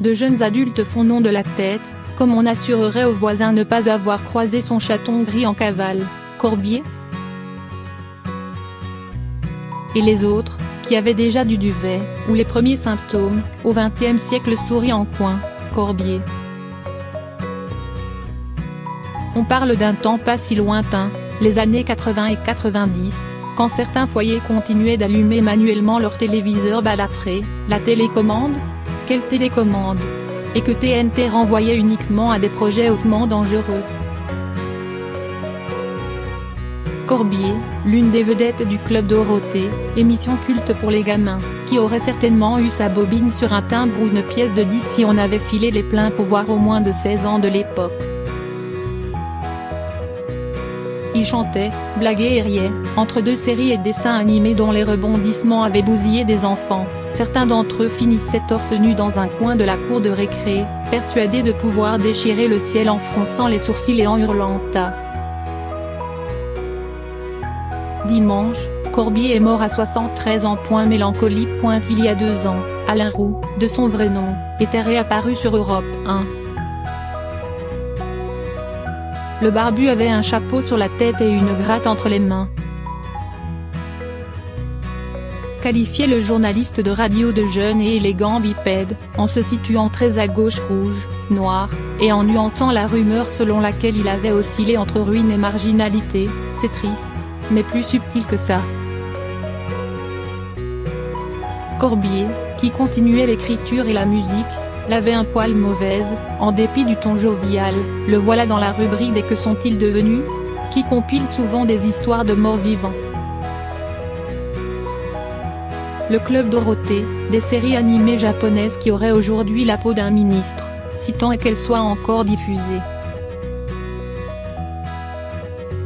De jeunes adultes font non de la tête, comme on assurerait aux voisins ne pas avoir croisé son chaton gris en cavale, Corbier. Et les autres, qui avaient déjà du duvet, ou les premiers symptômes, au XXe siècle sourient en coin, Corbier. On parle d'un temps pas si lointain, les années 80 et 90, quand certains foyers continuaient d'allumer manuellement leur téléviseur balafré, la télécommande? Quelle télécommande? Et que TNT renvoyait uniquement à des projets hautement dangereux. Corbier, l'une des vedettes du Club Dorothée, émission culte pour les gamins, qui aurait certainement eu sa bobine sur un timbre ou une pièce de 10 si on avait filé les pleins pouvoirs aux moins de 16 ans de l'époque. Il chantait, blaguait et riait, entre deux séries et dessins animés dont les rebondissements avaient bousillé des enfants. Certains d'entre eux finissaient torse nu dans un coin de la cour de récré, persuadés de pouvoir déchirer le ciel en fronçant les sourcils et en hurlant « Ta ». Dimanche, Corbier est mort à 73 ans. Mélancolie. Il y a 2 ans, Alain Roux, de son vrai nom, était réapparu sur Europe 1. Le barbu avait un chapeau sur la tête et une gratte entre les mains. Qualifiait le journaliste de radio de jeune et élégant bipède, en se situant très à gauche rouge, noir, et en nuançant la rumeur selon laquelle il avait oscillé entre ruine et marginalité. C'est triste, mais plus subtil que ça. Corbier, qui continuait l'écriture et la musique, l'avait un poil mauvaise, en dépit du ton jovial, le voilà dans la rubrique des Que sont-ils devenus? Qui compile souvent des histoires de morts vivants. Le Club Dorothée, des séries animées japonaises qui auraient aujourd'hui la peau d'un ministre, si tant est qu'elles soient encore diffusées.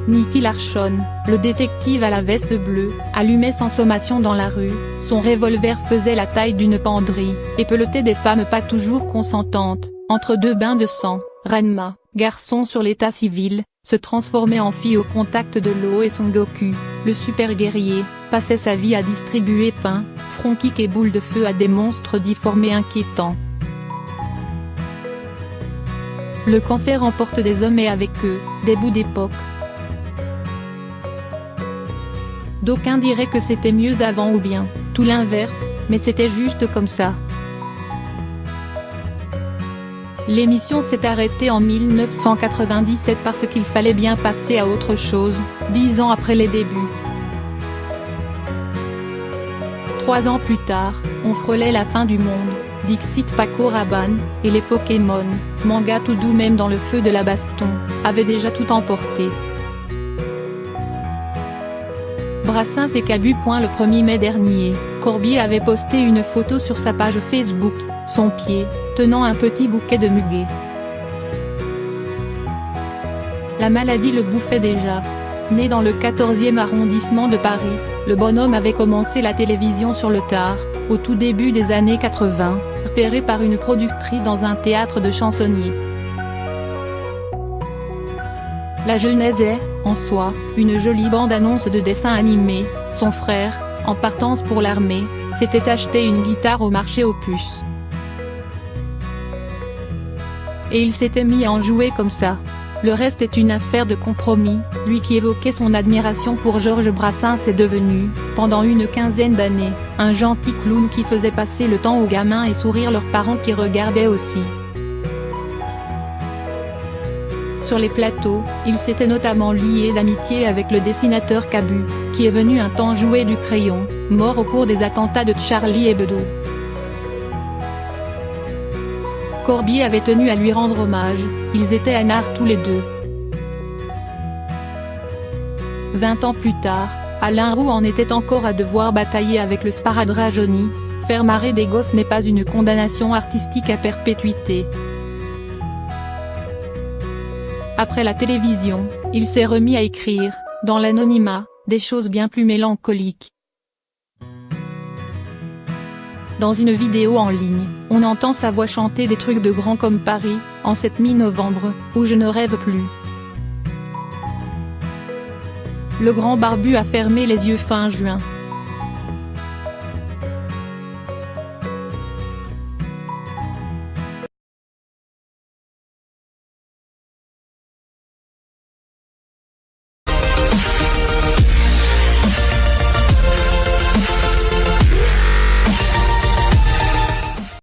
Nicky Larson, le détective à la veste bleue, allumait sans sommation dans la rue, son revolver faisait la taille d'une penderie, et pelletait des femmes pas toujours consentantes, entre deux bains de sang. Ranma, garçon sur l'état civil, se transformait en fille au contact de l'eau et son Goku, le super guerrier, passait sa vie à distribuer pain, front kick et boules de feu à des monstres difformés inquiétants. Le cancer emporte des hommes et avec eux, des bouts d'époque. D'aucuns diraient que c'était mieux avant ou bien, tout l'inverse, mais c'était juste comme ça. L'émission s'est arrêtée en 1997 parce qu'il fallait bien passer à autre chose, 10 ans après les débuts. 3 ans plus tard, on frôlait la fin du monde, Dixit Paco Rabanne, et les Pokémon, manga tout doux même dans le feu de la baston, avaient déjà tout emporté. Brassens et Cabu. Le 1er mai dernier, Corbier avait posté une photo sur sa page Facebook, son pied, tenant un petit bouquet de muguet. La maladie le bouffait déjà. Né dans le 14e arrondissement de Paris, le bonhomme avait commencé la télévision sur le tard, au tout début des années 80, repéré par une productrice dans un théâtre de chansonniers. La genèse est, en soi, une jolie bande-annonce de dessin animé. Son frère, en partance pour l'armée, s'était acheté une guitare au marché aux puces. Et il s'était mis à en jouer comme ça. Le reste est une affaire de compromis. Lui qui évoquait son admiration pour Georges Brassens est devenu, pendant une quinzaine d'années, un gentil clown qui faisait passer le temps aux gamins et sourire leurs parents qui regardaient aussi. Sur les plateaux, il s'était notamment lié d'amitié avec le dessinateur Cabu, qui est venu un temps jouer du crayon, mort au cours des attentats de Charlie Hebdo. Corbier avait tenu à lui rendre hommage, ils étaient anards tous les deux. 20 ans plus tard, Alain Roux en était encore à devoir batailler avec le sparadrap jauni. Faire marrer des gosses n'est pas une condamnation artistique à perpétuité. Après la télévision, il s'est remis à écrire, dans l'anonymat, des choses bien plus mélancoliques. Dans une vidéo en ligne, on entend sa voix chanter des trucs de grands comme Paris, en cette mi-novembre, où je ne rêve plus. Le grand barbu a fermé les yeux fin juin.